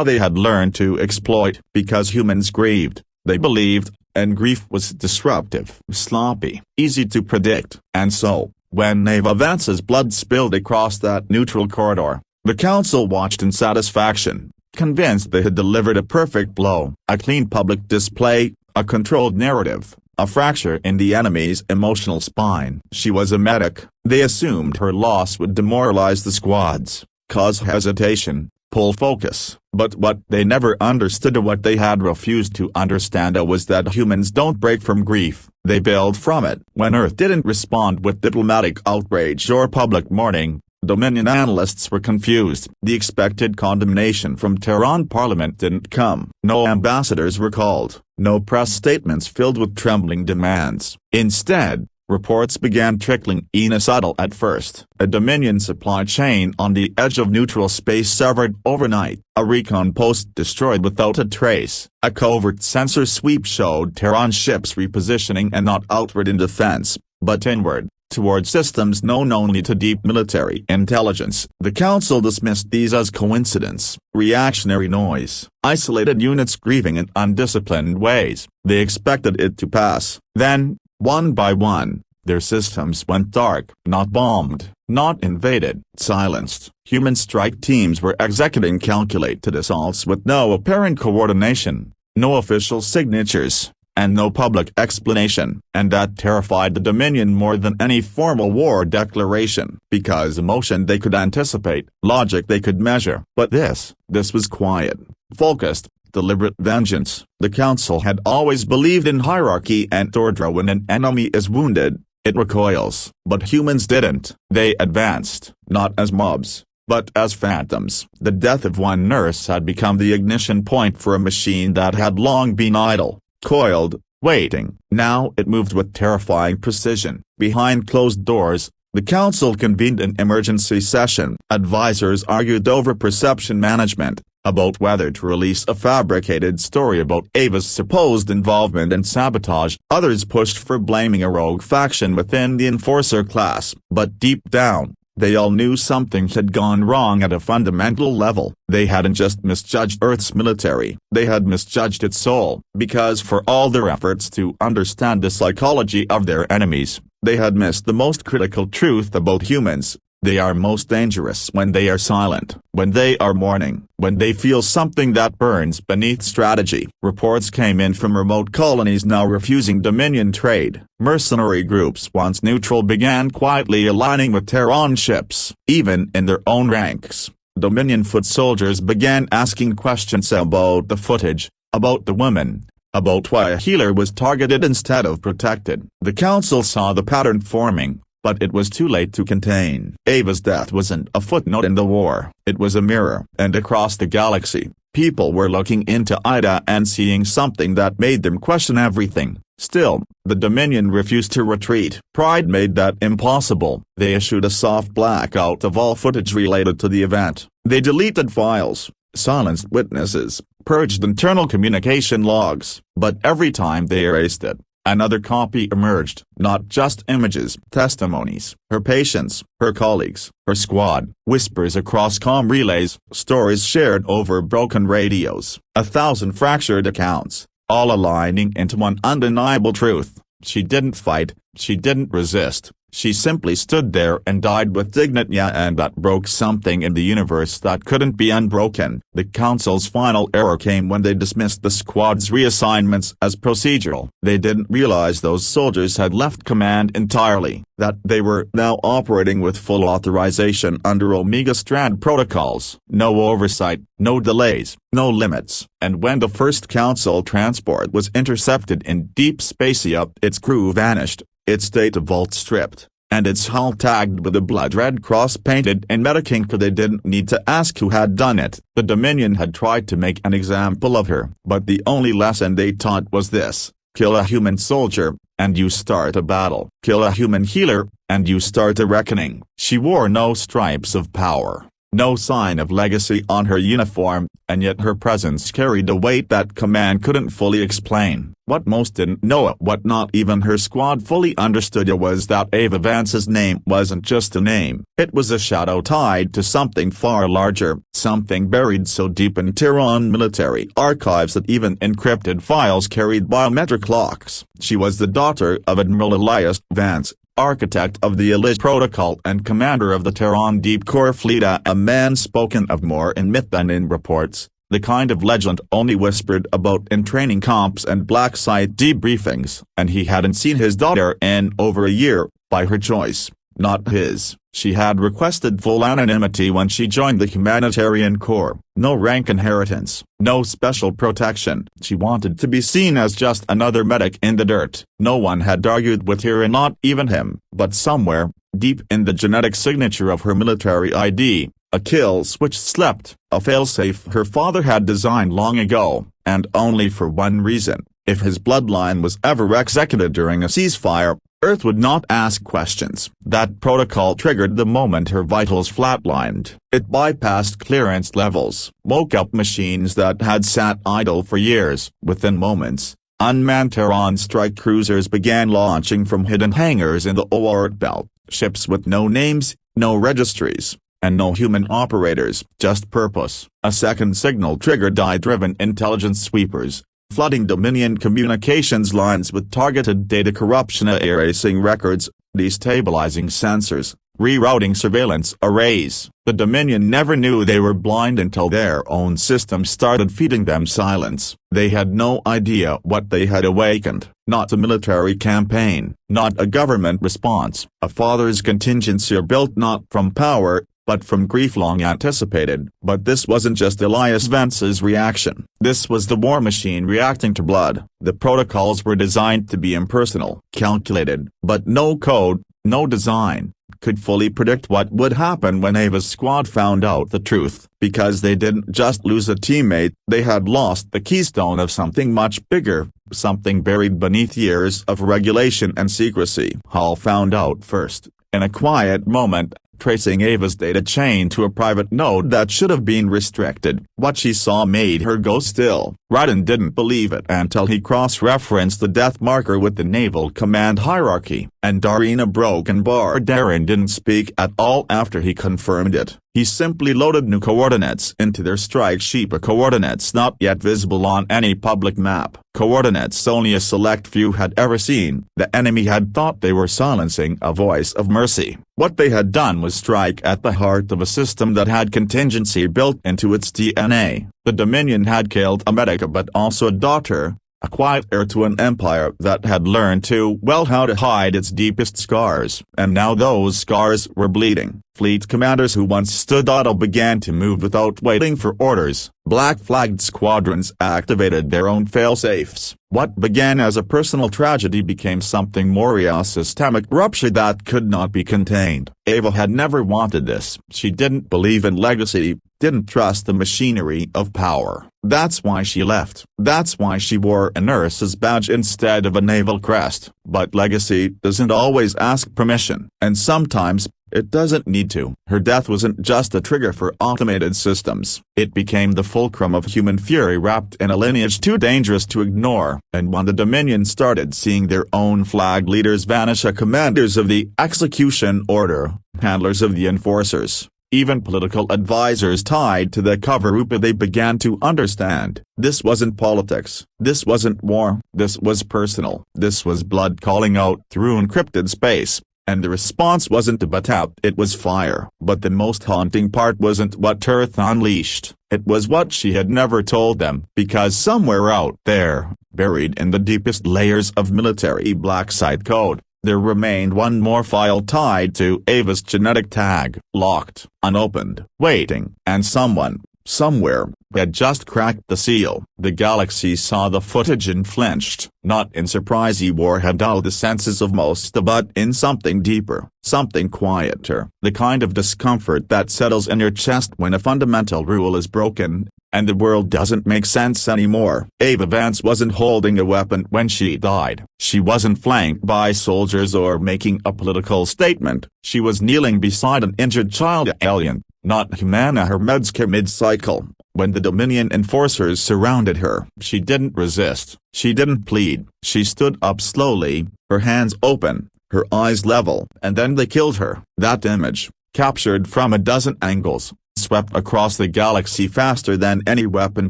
they had learned to exploit. Because humans grieved, they believed, and grief was disruptive, sloppy, easy to predict. And so, when Ava Vance's blood spilled across that neutral corridor, the council watched in satisfaction, convinced they had delivered a perfect blow. A clean public display, a controlled narrative, a fracture in the enemy's emotional spine. She was a medic. They assumed her loss would demoralize the squads, cause hesitation, pull focus. But what they never understood, or what they had refused to understand, was that humans don't break from grief, they build from it. When Earth didn't respond with diplomatic outrage or public mourning, Dominion analysts were confused. The expected condemnation from Tehran Parliament didn't come. No ambassadors were called, no press statements filled with trembling demands. Instead, reports began trickling in subtle at first. A Dominion supply chain on the edge of neutral space severed overnight, a recon post destroyed without a trace, a covert sensor sweep showed Tehran ships repositioning and not outward in defense, but inward, toward systems known only to deep military intelligence. The council dismissed these as coincidence, reactionary noise, isolated units grieving in undisciplined ways. They expected it to pass. Then, one by one, their systems went dark. Not bombed, not invaded, silenced. Human strike teams were executing calculated assaults with no apparent coordination, no official signatures, and no public explanation. And that terrified the Dominion more than any formal war declaration, because emotion they could anticipate, logic they could measure. But this was quiet, focused, deliberate vengeance. The council had always believed in hierarchy and order. When an enemy is wounded, it recoils. But humans didn't. They advanced, not as mobs, but as phantoms. The death of one nurse had become the ignition point for a machine that had long been idle, coiled, waiting. Now it moved with terrifying precision. Behind closed doors, the council convened an emergency session. Advisors argued over perception management, about whether to release a fabricated story about Ava's supposed involvement in sabotage. Others pushed for blaming a rogue faction within the enforcer class. But deep down, they all knew something had gone wrong at a fundamental level. They hadn't just misjudged Earth's military, they had misjudged its soul. Because for all their efforts to understand the psychology of their enemies, they had missed the most critical truth about humans. They are most dangerous when they are silent, when they are mourning, when they feel something that burns beneath strategy. Reports came in from remote colonies now refusing Dominion trade. Mercenary groups once neutral began quietly aligning with Tehran ships. Even in their own ranks, Dominion foot soldiers began asking questions about the footage, about the women, about why a healer was targeted instead of protected. The council saw the pattern forming, but it was too late to contain. Ava's death wasn't a footnote in the war, it was a mirror. And across the galaxy, people were looking into Ida and seeing something that made them question everything. Still, the Dominion refused to retreat. Pride made that impossible. They issued a soft blackout of all footage related to the event. They deleted files, silenced witnesses, purged internal communication logs. But every time they erased it, another copy emerged. Not just images, testimonies, her patients, her colleagues, her squad, whispers across comm relays, stories shared over broken radios, 1,000 fractured accounts, all aligning into one undeniable truth. She didn't fight, she didn't resist, she simply stood there and died with dignity, and that broke something in the universe that couldn't be unbroken. The council's final error came when they dismissed the squad's reassignments as procedural. They didn't realize those soldiers had left command entirely, that they were now operating with full authorization under Omega Strand protocols. No oversight, no delays, no limits. And when the first council transport was intercepted in deep space, its crew vanished, its data vault stripped, and its hull tagged with a blood red cross painted in metacink. They didn't need to ask who had done it. The Dominion had tried to make an example of her, but the only lesson they taught was this: kill a human soldier, and you start a battle. Kill a human healer, and you start a reckoning. She wore no stripes of power, no sign of legacy on her uniform, and yet her presence carried a weight that command couldn't fully explain. What most didn't know, what not even her squad fully understood, was that Ava Vance's name wasn't just a name. It was a shadow tied to something far larger, something buried so deep in Tehran military archives that even encrypted files carried biometric locks. She was the daughter of Admiral Elias Vance, architect of the Elite Protocol and commander of the Tehran Deep Core Fleet, a man spoken of more in myth than in reports, the kind of legend only whispered about in training camps and black site debriefings. And he hadn't seen his daughter in over a year, by her choice, not his. She had requested full anonymity when she joined the humanitarian corps. No rank inheritance, no special protection. She wanted to be seen as just another medic in the dirt. No one had argued with her, and not even him. But somewhere, deep in the genetic signature of her military ID, a kill switch slept, a failsafe her father had designed long ago, and only for one reason: if his bloodline was ever executed during a ceasefire, Earth would not ask questions. That protocol triggered the moment her vitals flatlined. It bypassed clearance levels, woke up machines that had sat idle for years. Within moments, unmanned Terran strike cruisers began launching from hidden hangars in the Oort Belt, ships with no names, no registries, and no human operators, just purpose. A second signal triggered AI-driven intelligence sweepers, flooding Dominion communications lines with targeted data corruption, erasing records, destabilizing sensors, rerouting surveillance arrays. The Dominion never knew they were blind until their own system started feeding them silence. They had no idea what they had awakened. Not a military campaign, not a government response. A father's contingency built not from power, but from grief long anticipated. But this wasn't just Elias Vance's reaction. This was the war machine reacting to blood. The protocols were designed to be impersonal, calculated, but no code, no design, could fully predict what would happen when Ava's squad found out the truth. Because they didn't just lose a teammate, they had lost the keystone of something much bigger, something buried beneath years of regulation and secrecy. Hall found out first, in a quiet moment, tracing Ava's data chain to a private node that should have been restricted. What she saw made her go still. Raiden didn't believe it until he cross-referenced the death marker with the Naval Command hierarchy. And Darina Broken-Bardaren didn't speak at all after he confirmed it. He simply loaded new coordinates into their strike sheet, coordinates not yet visible on any public map, coordinates only a select few had ever seen. The enemy had thought they were silencing a voice of mercy. What they had done was strike at the heart of a system that had contingency built into its DNA. The Dominion had killed a medic but also a daughter, a quiet heir to an empire that had learned too well how to hide its deepest scars. And now those scars were bleeding. Fleet commanders who once stood idle began to move without waiting for orders. Black-flagged squadrons activated their own failsafes. What began as a personal tragedy became something more, a systemic rupture that could not be contained. Ava had never wanted this. She didn't believe in legacy, didn't trust the machinery of power. That's why she left. That's why she wore a nurse's badge instead of a naval crest. But legacy doesn't always ask permission, and sometimes it doesn't need to. Her death wasn't just a trigger for automated systems. It became the fulcrum of human fury wrapped in a lineage too dangerous to ignore. And when the Dominion started seeing their own flag leaders vanish, commanders of the execution order, handlers of the enforcers, even political advisors tied to the cover group, they began to understand. This wasn't politics. This wasn't war. This was personal. This was blood calling out through encrypted space. And the response wasn't a battle, it was fire. But the most haunting part wasn't what Earth unleashed. It was what she had never told them. Because somewhere out there, buried in the deepest layers of military black site code, there remained one more file tied to Ava's genetic tag, locked, unopened, waiting, and someone, somewhere, had just cracked the seal. The galaxy saw the footage and flinched, not in surprise. War had dulled the senses of most, but in something deeper, something quieter, the kind of discomfort that settles in your chest when a fundamental rule is broken, and the world doesn't make sense anymore. Ava Vance wasn't holding a weapon when she died. She wasn't flanked by soldiers or making a political statement. She was kneeling beside an injured child alien, not Humana. Her meds came mid-cycle. When the Dominion enforcers surrounded her, she didn't resist. She didn't plead. She stood up slowly, her hands open, her eyes level, and then they killed her. That image, captured from a dozen angles, swept across the galaxy faster than any weapon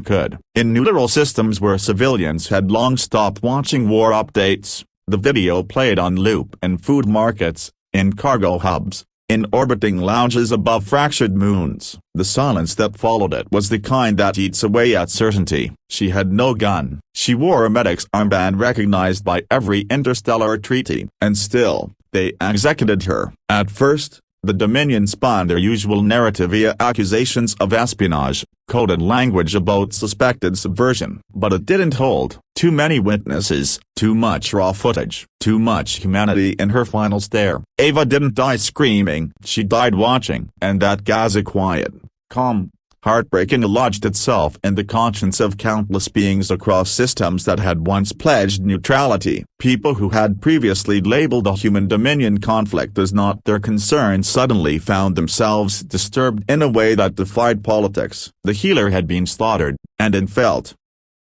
could. In neutral systems where civilians had long stopped watching war updates, the video played on loop in food markets, in cargo hubs, in orbiting lounges above fractured moons. The silence that followed it was the kind that eats away at certainty. She had no gun. She wore a medic's armband recognized by every interstellar treaty. And still, they executed her. At first, The Dominion spun their usual narrative via accusations of espionage, coded language about suspected subversion. But it didn't hold. Too many witnesses, too much raw footage, too much humanity in her final stare. Ava didn't die screaming, she died watching. And that gauzy quiet, calm, heartbreaking lodged itself in the conscience of countless beings across systems that had once pledged neutrality. People who had previously labeled a human-Dominion conflict as not their concern suddenly found themselves disturbed in a way that defied politics. The healer had been slaughtered, and it felt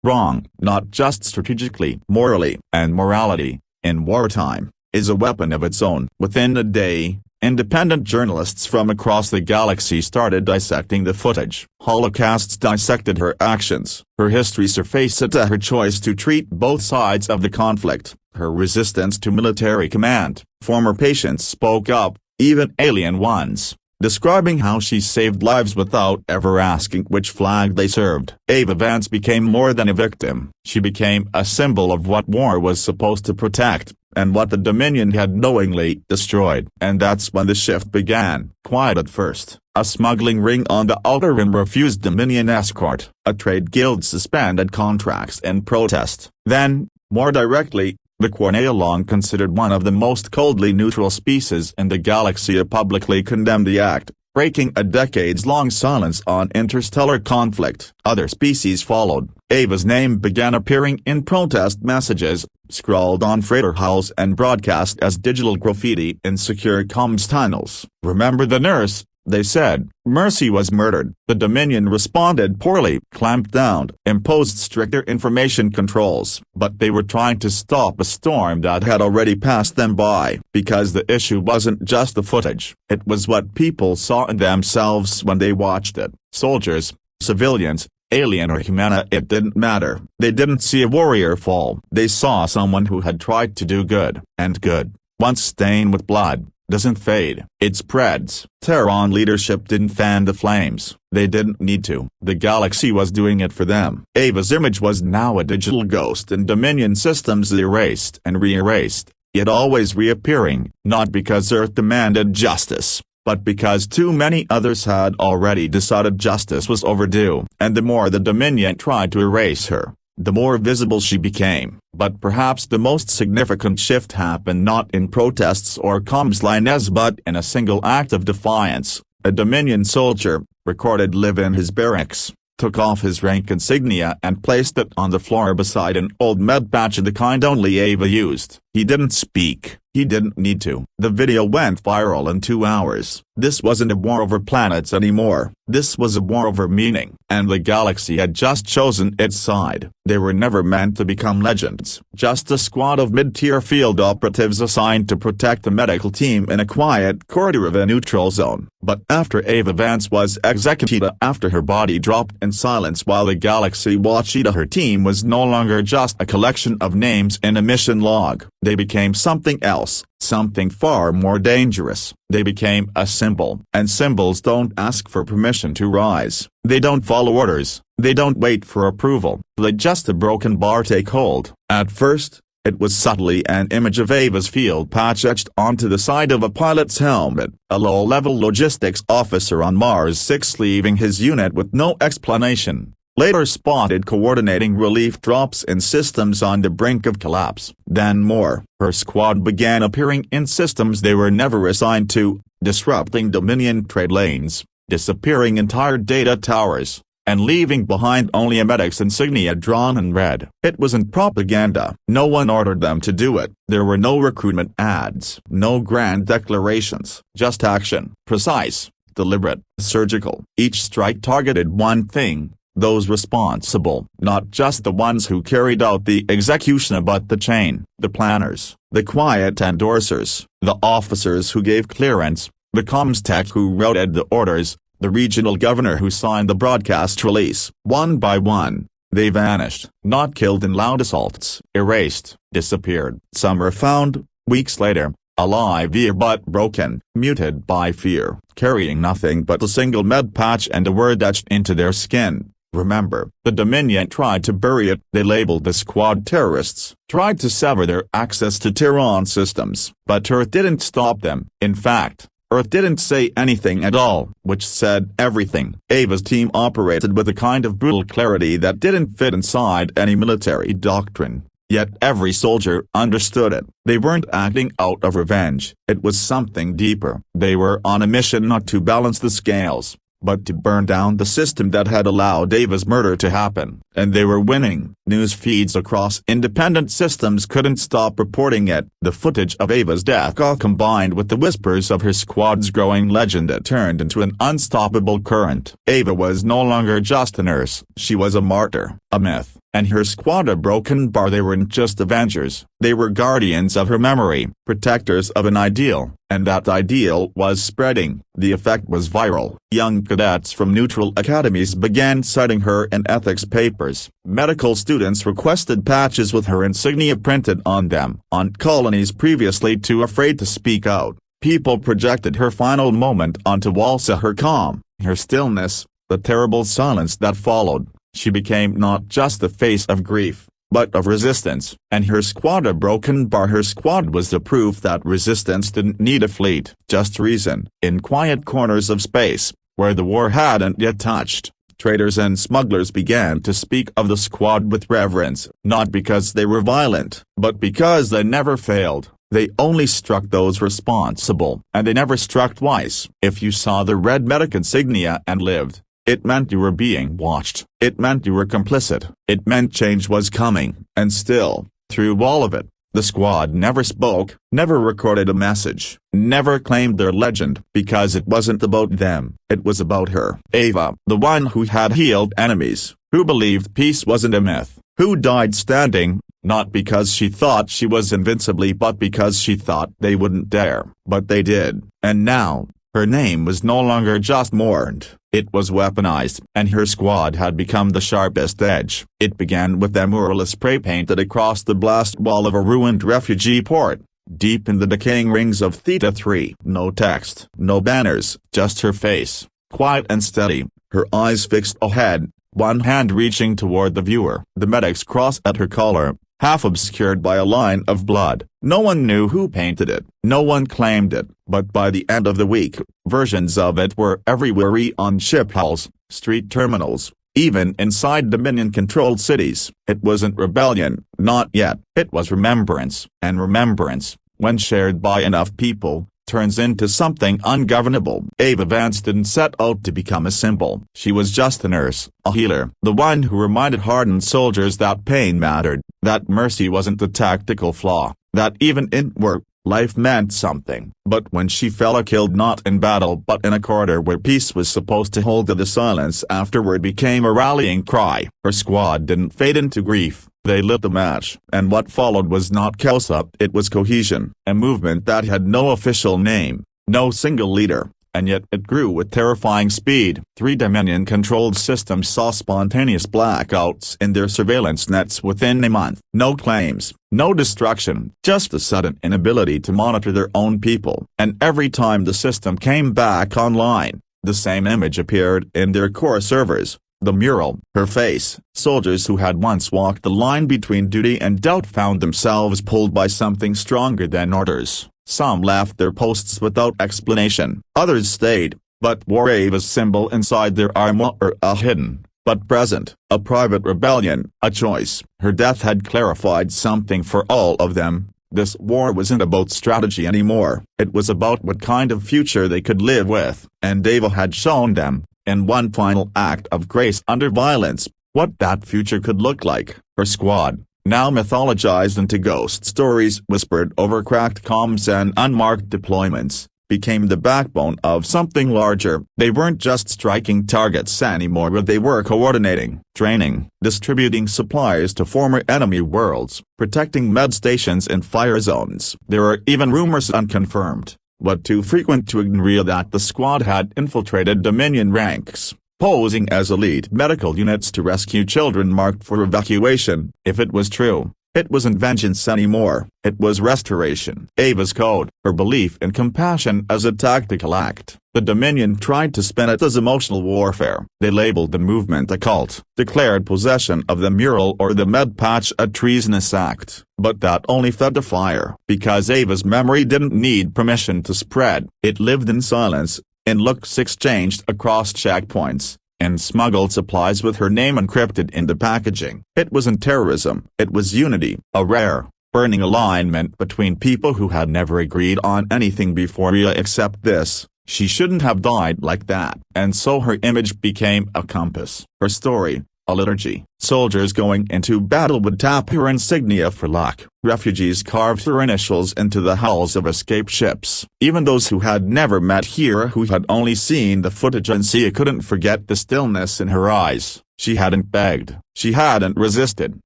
wrong, not just strategically, morally, and morality, in wartime, is a weapon of its own. Within a day, independent journalists from across the galaxy started dissecting the footage. Holocausts dissected her actions, her history surfaced her choice to treat both sides of the conflict, her resistance to military command. Former patients spoke up, even alien ones, describing how she saved lives without ever asking which flag they served. Ava Vance became more than a victim. She became a symbol of what war was supposed to protect, and what the Dominion had knowingly destroyed. And that's when the shift began. Quiet at first, a smuggling ring on the Outer Rim refused Dominion escort, a trade guild suspended contracts in protest. Then, more directly, the Quernea, long considered one of the most coldly neutral species in the galaxy, publicly condemned the act, breaking a decades-long silence on interstellar conflict. Other species followed. Ava's name began appearing in protest messages, scrawled on freighter hulls and broadcast as digital graffiti in secure comms tunnels. "Remember the nurse," they said. Mercy was murdered. The Dominion responded poorly, clamped down, imposed stricter information controls. But they were trying to stop a storm that had already passed them by. Because the issue wasn't just the footage, it was what people saw in themselves when they watched it. Soldiers, civilians, alien or humana, it didn't matter. They didn't see a warrior fall. They saw someone who had tried to do good. And good, once stained with blood, doesn't fade, it spreads. Terran leadership didn't fan the flames. They didn't need to. The galaxy was doing it for them. Ava's image was now a digital ghost in Dominion systems, erased and re-erased, yet always reappearing, not because Earth demanded justice, but because too many others had already decided justice was overdue. And the more the Dominion tried to erase her, the more visible she became. But perhaps the most significant shift happened not in protests or comms lines but in a single act of defiance. A Dominion soldier, recorded live in his barracks, took off his rank insignia and placed it on the floor beside an old med patch, the kind only Ava used. He didn't speak. He didn't need to. The video went viral in 2 hours. This wasn't a war over planets anymore. This was a war over meaning. And the galaxy had just chosen its side. They were never meant to become legends. Just a squad of mid-tier field operatives assigned to protect the medical team in a quiet corridor of a neutral zone. But after Ava Vance was executed, after her body dropped in silence while the galaxy watched, her team was no longer just a collection of names in a mission log. They became something else, something far more dangerous. They became a symbol. And symbols don't ask for permission to rise. They don't follow orders. They don't wait for approval. Let just a broken bar take hold. At first, it was subtly an image of Ava's field patch etched onto the side of a pilot's helmet, a low-level logistics officer on Mars 6 leaving his unit with no explanation. Later spotted coordinating relief drops in systems on the brink of collapse. Then more. Her squad began appearing in systems they were never assigned to, disrupting Dominion trade lanes, disappearing entire data towers, and leaving behind only a medic's insignia drawn in red. It wasn't propaganda. No one ordered them to do it. There were no recruitment ads, no grand declarations, just action. Precise, deliberate, surgical. Each strike targeted one thing. Those responsible, not just the ones who carried out the execution but the chain, the planners, the quiet endorsers, the officers who gave clearance, the comms tech who wrote the orders, the regional governor who signed the broadcast release. One by one, they vanished, not killed in loud assaults, erased, disappeared. Some were found, weeks later, alive but broken, muted by fear, carrying nothing but a single med patch and a word etched into their skin. Remember, the Dominion tried to bury it. They labeled the squad terrorists, tried to sever their access to Terran systems. But Earth didn't stop them. In fact, Earth didn't say anything at all, which said everything. Ava's team operated with a kind of brutal clarity that didn't fit inside any military doctrine. Yet every soldier understood it. They weren't acting out of revenge. It was something deeper. They were on a mission not to balance the scales, but to burn down the system that had allowed Ava's murder to happen. And they were winning. News feeds across independent systems couldn't stop reporting it. The footage of Ava's death, all combined with the whispers of her squad's growing legend, that turned into an unstoppable current. Ava was no longer just a nurse. She was a martyr, a myth. And her squad a broken bar. They weren't just Avengers. They were guardians of her memory, protectors of an ideal, and that ideal was spreading. The effect was viral. Young cadets from neutral academies began citing her in ethics papers. Medical students requested patches with her insignia printed on them. On colonies previously too afraid to speak out, people projected her final moment onto walls. Her calm, her stillness, the terrible silence that followed. She became not just the face of grief, but of resistance. And her squad a broken bar. Her squad was the proof that resistance didn't need a fleet, just reason. In quiet corners of space, where the war hadn't yet touched, traders and smugglers began to speak of the squad with reverence, not because they were violent, but because they never failed. They only struck those responsible, and they never struck twice. If you saw the red medic insignia and lived, it meant you were being watched. It meant you were complicit. It meant change was coming. And still, through all of it, the squad never spoke, never recorded a message, never claimed their legend, because it wasn't about them. It was about her. Ava, the one who had healed enemies, who believed peace wasn't a myth, who died standing, not because she thought she was invincibly, but because she thought they wouldn't dare. But they did. And now, her name was no longer just mourned. It was weaponized, and her squad had become the sharpest edge. It began with a mural spray painted across the blast wall of a ruined refugee port, deep in the decaying rings of Theta 3. No text, no banners, just her face, quiet and steady, her eyes fixed ahead, one hand reaching toward the viewer. The medic's cross at her collar, half obscured by a line of blood. No one knew who painted it. No one claimed it. But by the end of the week, versions of it were everywhere, on ship hulls, street terminals, even inside Dominion-controlled cities. It wasn't rebellion, not yet. It was remembrance. And remembrance, when shared by enough people, turns into something ungovernable. Ava Vance didn't set out to become a symbol. She was just a nurse, a healer, the one who reminded hardened soldiers that pain mattered, that mercy wasn't a tactical flaw, that even in work, life meant something. But when she fell killed not in battle but in a corridor where peace was supposed to hold, the silence afterward became a rallying cry. Her squad didn't fade into grief. They lit the match. And what followed was not chaos, it was cohesion. A movement that had no official name, no single leader, and yet it grew with terrifying speed. 3 Dominion-controlled systems saw spontaneous blackouts in their surveillance nets within a month. No claims, no destruction, just the sudden inability to monitor their own people. And every time the system came back online, the same image appeared in their core servers. The mural, her face. Soldiers who had once walked the line between duty and doubt found themselves pulled by something stronger than orders. Some left their posts without explanation. Others stayed, but wore Ava's symbol inside their armor, a hidden, but present, a private rebellion, a choice. Her death had clarified something for all of them. This war wasn't about strategy anymore. It was about what kind of future they could live with. And Ava had shown them, in one final act of grace under violence, what that future could look like. Her squad, now mythologized into ghost stories whispered over cracked comms and unmarked deployments, became the backbone of something larger. They weren't just striking targets anymore, but they were coordinating, training, distributing supplies to former enemy worlds, protecting med stations in fire zones. There are even rumors, unconfirmed, but too frequent to ignore, that the squad had infiltrated Dominion ranks, posing as elite medical units to rescue children marked for evacuation. If it was true, It wasn't vengeance anymore, it was restoration. Ava's code, her belief in compassion as a tactical act. The Dominion tried to spin it as emotional warfare. They labeled the movement a cult, declared possession of the mural or the med patch a treasonous act. But that only fed the fire. Because Ava's memory didn't need permission to spread, it lived in silence, in looks exchanged across checkpoints, and smuggled supplies with her name encrypted in the packaging. It wasn't terrorism, it was unity, a rare, burning alignment between people who had never agreed on anything before except this. She shouldn't have died like that. And so her image became a compass, her story, a liturgy. Soldiers going into battle would tap her insignia for luck. Refugees carved her initials into the hulls of escape ships. Even those who had never met her, who had only seen the footage and Sia couldn't forget the stillness in her eyes. She hadn't begged. She hadn't resisted.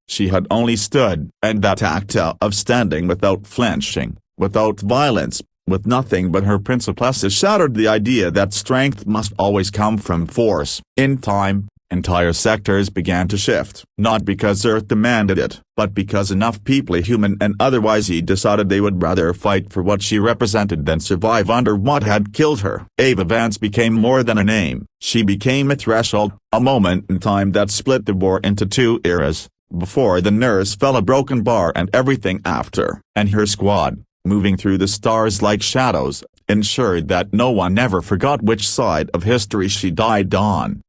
She had only stood. And that act of standing without flinching, without violence, with nothing but her principles shattered the idea that strength must always come from force. In time, entire sectors began to shift. Not because Earth demanded it, but because enough people, human and otherwise, decided they would rather fight for what she represented than survive under what had killed her. Ava Vance became more than a name. She became a threshold, a moment in time that split the war into two eras, before the nurse fell a broken bar and everything after. And her squad, moving through the stars like shadows, ensured that no one ever forgot which side of history she died on.